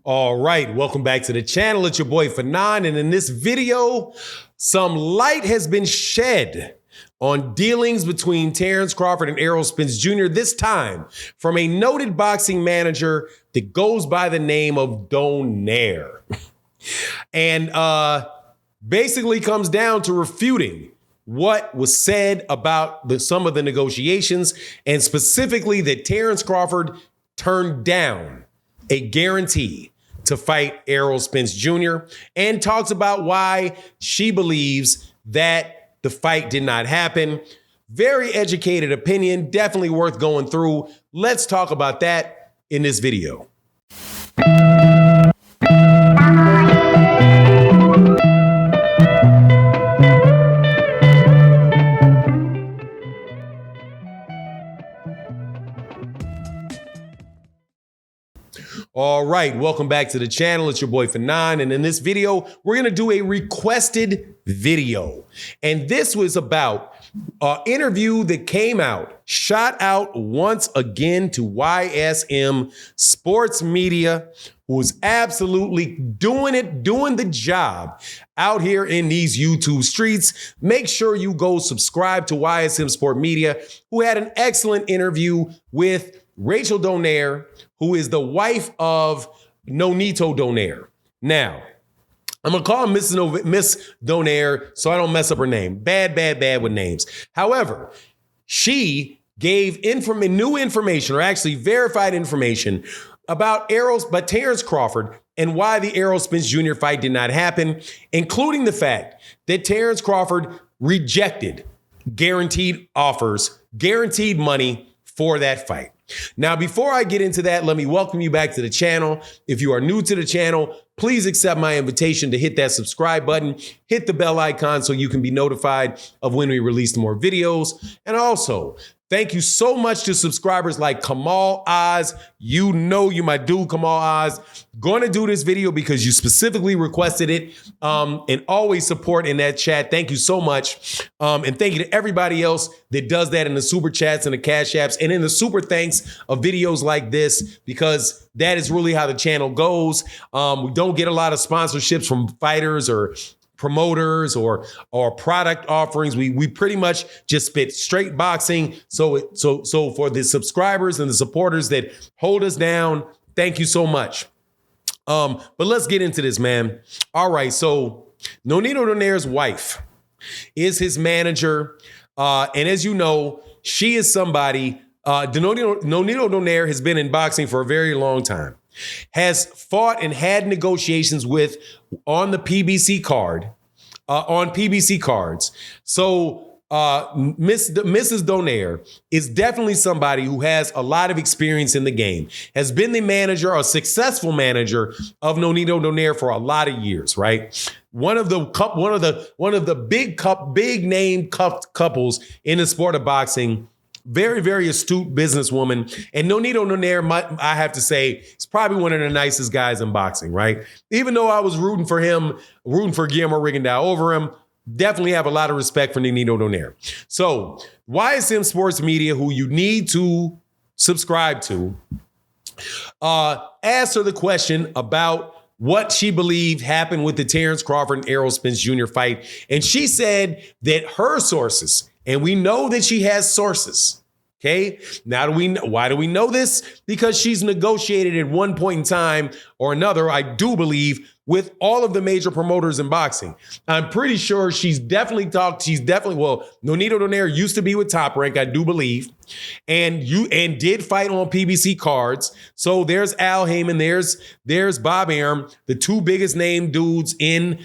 All right, welcome back to the channel. It's your boy Fanon, and in this video, some light has been shed on dealings between Terence Crawford and Errol Spence Jr., this time from a noted boxing manager that goes by the name of Donaire. And basically comes down to refuting what was said about some of the negotiations, and specifically that Terence Crawford turned down a guarantee to fight Errol Spence Jr., and talks about why she believes that the fight did not happen. Very educated opinion, definitely worth going through. Let's talk about that in this video. All right, welcome back to the channel. It's your boy Fanon, and in this video, we're gonna do a requested video. And this was about an interview that came out, shot out once again to YSM Sports Media, who is absolutely doing the job out here in these YouTube streets. Make sure you go subscribe to YSM Sports Media, who had an excellent interview with Rachel Donaire, who is the wife of NONITO Donaire. Now, I'm gonna call her Miss Donaire so I don't mess up her name. Bad with names. However, she gave new information, or actually verified information, about Terence Crawford and why the Errol Spence Jr. fight did not happen, including the fact that Terence Crawford rejected guaranteed offers, guaranteed money for that fight. Now, before I get into that, let me welcome you back to the channel. If you are new to the channel, please accept my invitation to hit that subscribe button, hit the bell icon so you can be notified of when we release more videos. And also, thank you so much to subscribers like Kamal Oz. You know you my dude, Kamal Oz. Going to do this video because you specifically requested it, and always support in that chat. Thank you so much. And thank you to everybody else that does that in the super chats and the cash apps and in the super thanks of videos like this, because that is really how the channel goes. We don't get a lot of sponsorships from fighters or promoters or product offerings. We pretty much just spit straight boxing. So for the subscribers and the supporters that hold us down, thank you so much. But let's get into this, man. All right, so NONITO Donaire's wife is his manager, and as you know, she is somebody. NONITO Donaire has been in boxing for a very long time, has fought and had negotiations with on the PBC card, on PBC cards. So Mrs. Donaire is definitely somebody who has a lot of experience in the game, has been the manager, a successful manager of NONITO Donaire for a lot of years, right? One of the big name couples in the sport of boxing. Very, very astute businesswoman. And NONITO Donaire, I have to say, is probably one of the nicest guys in boxing, right? Even though I was rooting for Guillermo Rigondeaux over him, definitely have a lot of respect for NONITO Donaire. So YSM Sports Media, who you need to subscribe to, asked her the question about what she believed happened with the Terence Crawford and Errol Spence Jr. fight. And she said that her sources, and we know that she has sources, okay? Now, why do we know this? Because she's negotiated at one point in time or another, I do believe, with all of the major promoters in boxing. I'm pretty sure she's definitely well, NONITO Donaire used to be with Top Rank, I do believe, and did fight on PBC cards. So there's Al Heyman, there's Bob Arum, the two biggest name dudes in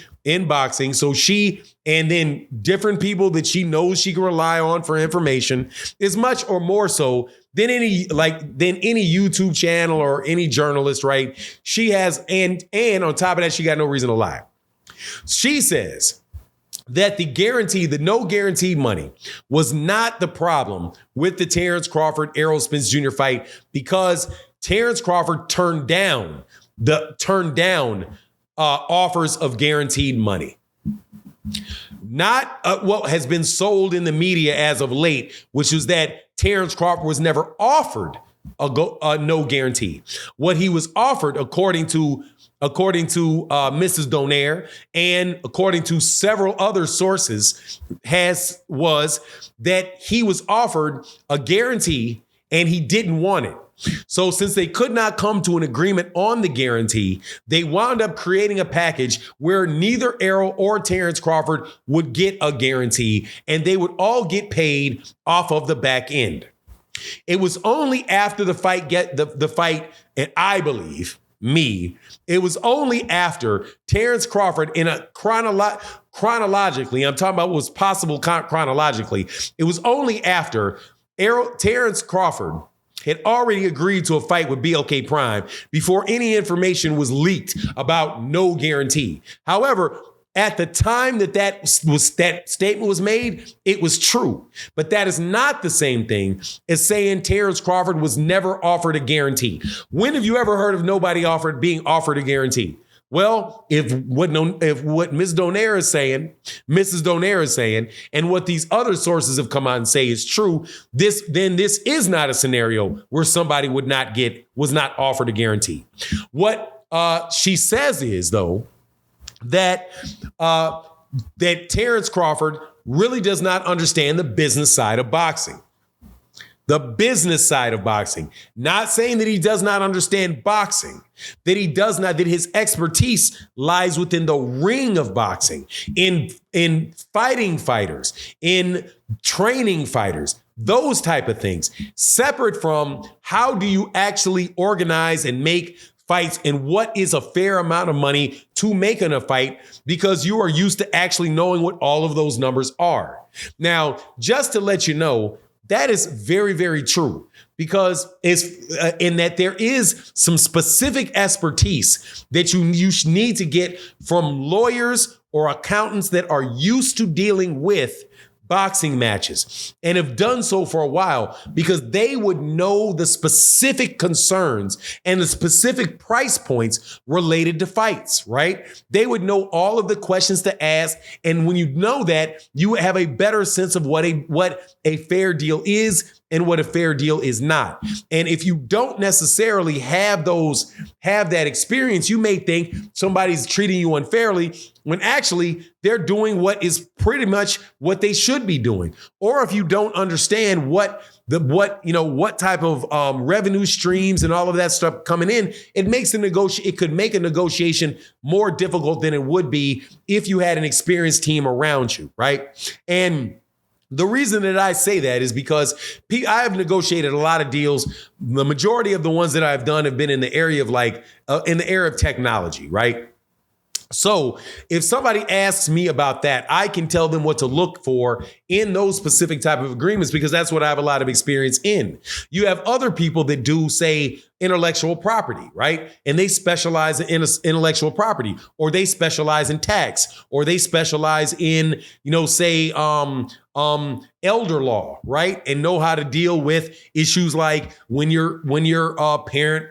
boxing. So she, and then different people that she knows she can rely on for information, is much or more so than any YouTube channel or any journalist, right? She has, and on top of that, she got no reason to lie. She says that the no guaranteed money was not the problem with the Terence Crawford Errol Spence Jr. fight, because Terence Crawford turned down offers of guaranteed money. Not what has been sold in the media as of late, which is that Terence Crawford was never offered no guarantee. What he was offered, according to Mrs. Donaire and according to several other sources, was that he was offered a guarantee and he didn't want it. So since they could not come to an agreement on the guarantee, they wound up creating a package where neither Errol or Terence Crawford would get a guarantee, and they would all get paid off of the back end. It was only after the fight, and I believe, it was only after Terence Crawford, in a chronologically, I'm talking about what was possible chronologically, it was only after Terence Crawford had already agreed to a fight with BLK Prime before any information was leaked about no guarantee. However, at the time that statement was made, it was true. But that is not the same thing as saying Terence Crawford was never offered a guarantee. When have you ever heard of nobody being offered a guarantee? Well, if what Ms. Donaire is saying, Mrs. Donaire is saying, and what these other sources have come out and say is true, this is not a scenario where somebody was not offered a guarantee. What she says is, though, that Terence Crawford really does not understand the business side of boxing. The business side of boxing. Not saying that he does not understand boxing, that his expertise lies within the ring of boxing, in fighting fighters, in training fighters, those type of things. Separate from how do you actually organize and make fights and what is a fair amount of money to make in a fight, because you are used to actually knowing what all of those numbers are. Now, just to let you know, that is very, very true, because it's in that there is some specific expertise that you need to get from lawyers or accountants that are used to dealing with boxing matches and have done so for a while, because they would know the specific concerns and the specific price points related to fights, right? They would know all of the questions to ask. And when you know that, you have a better sense of what a fair deal is and what a fair deal is not. And if you don't necessarily have that experience, you may think somebody's treating you unfairly when actually they're doing what is pretty much what they should be doing. Or if you don't understand what type of revenue streams and all of that stuff coming in, it could make a negotiation more difficult than it would be if you had an experienced team around you, right? And the reason that I say that is because I have negotiated a lot of deals. The majority of the ones that I've done have been in the area of technology, right? So if somebody asks me about that, I can tell them what to look for in those specific type of agreements, because that's what I have a lot of experience in. You have other people that do, say, intellectual property, right? And they specialize in intellectual property, or they specialize in tax, or they specialize in, say, elder law, right? And know how to deal with issues like when your parent,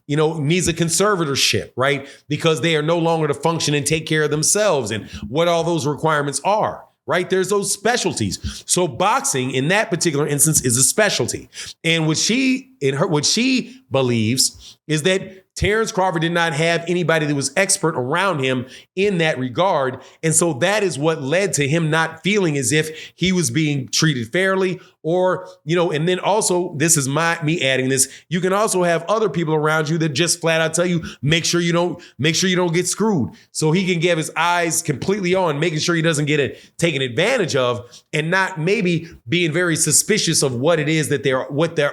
needs a conservatorship, right? Because they are no longer to function and take care of themselves, and what all those requirements are, right? There's those specialties. So boxing in that particular instance is a specialty. And what she believes is that Terence Crawford did not have anybody that was expert around him in that regard. And so that is what led to him not feeling as if he was being treated fairly, or, and then also, this is me adding this, you can also have other people around you that just flat out tell you, make sure you don't get screwed. So he can get his eyes completely on making sure he doesn't get taken advantage of, and not maybe being very suspicious of what it is that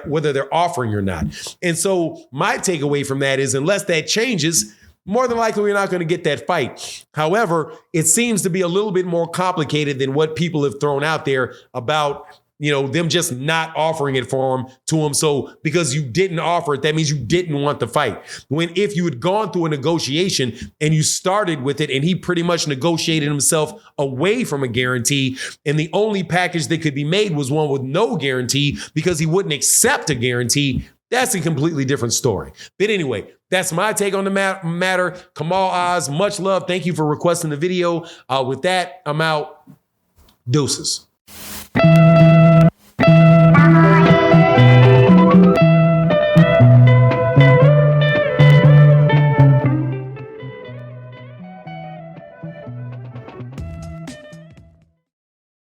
whether they're offering or not. And so my takeaway from that is, unless that changes, more than likely we're not going to get that fight. However, it seems to be a little bit more complicated than what people have thrown out there about, them just not offering it to him. So because you didn't offer it, that means you didn't want the fight. When if you had gone through a negotiation and you started with it, and he pretty much negotiated himself away from a guarantee, and the only package that could be made was one with no guarantee because he wouldn't accept a guarantee, that's a completely different story. But anyway, that's my take on the matter. Kamal Oz, much love. Thank you for requesting the video. With that, I'm out. Deuces.